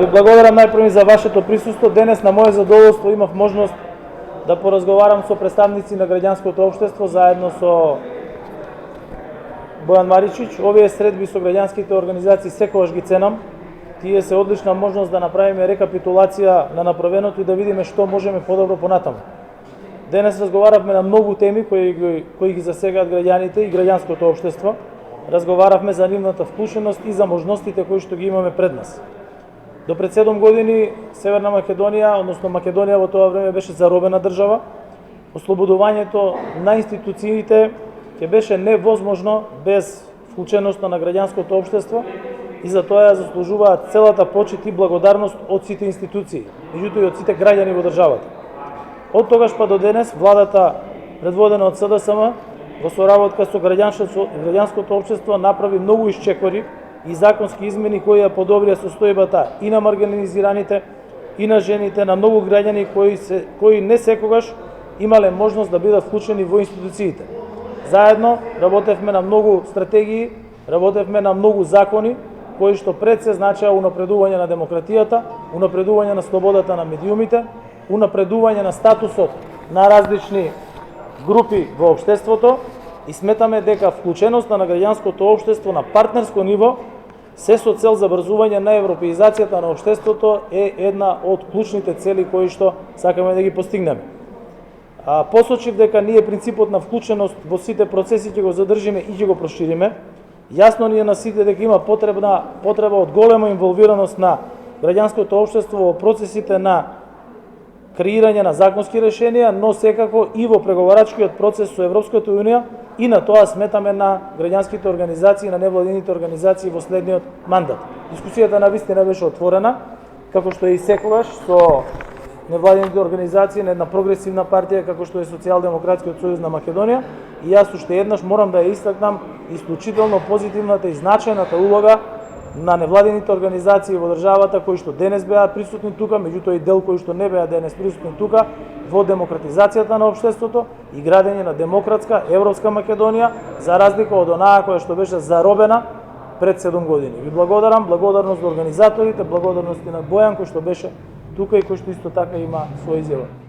Ви благодарам најпрви за вашето присуство. Денес на мое задоволство имав можност да поразговарам со представници на граѓанското општество заедно со Бојан Маричич. Овие средби со граѓанските организации секогаш ги ценам. Тие се одлична можност да направиме рекапитулација на направеното и да видиме што можеме подобро понатаму. Денес разговаравме на многу теми кои ги засегаат граѓаните и граѓанското општество. Разговаравме за нивната вклученост и за можностите кои што ги имаме пред нас. До пред 7 години Северна Македонија, односно Македонија во тоа време беше заробена држава. Ослободувањето на институциите ќе беше невозможно без вклученоста на граѓанското општество и за тоа ја заслужуваат целата почит и благодарност од сите институции, меѓутоа и од сите граѓани во државата. Од тогаш па до денес владата предводена од СДСМ во соработка со граѓанското општество направи многу исчекори и законски измени кои ја подобрија состојбата и на маргинализираните, и на жените, на многу граѓани кои не секогаш имале можност да бидат вклучени во институциите. Заедно работевме на многу стратегии, работевме на многу закони кои што пред се значеа унапредување на демократијата, унапредување на слободата на медиумите, унапредување на статусот на различни групи во општеството и сметаме дека вклученоста на граѓанското општество на партнерско ниво се со цел забрзување на европеизацијата на општеството е една од клучните цели кои што сакаме да ги постигнеме. Посочив дека ние принципот на вклученост во сите процеси ќе го задржиме и ќе го прошириме. Јасно ни е на сите дека има потреба од голема инволвираност на граѓанското општество во процесите на креирање на законски решенија, но секако и во преговарачкиот процес со Европската унија и на тоа сметаме на граѓанските организации, на невладините организации во следниот мандат. Дискусијата навистина беше отворена, како што е и секогаш со невладините организации на една прогресивна партија како што е Социјалдемократскиот сојуз на Македонија и јас уште еднаш морам да ја истакнам исклучително позитивната и значајната улога на невладините организации во државата кои што денес беа присутни тука, меѓутоа и дел кои што не беа денес присутни тука во демократизацијата на општеството и градење на демократска европска Македонија за разлика од онаа која што беше заробена пред 7 години. Ви благодарам, благодарност до организаторите, благодарности на Бојан кој што беше тука и кој што исто така има своја изјава.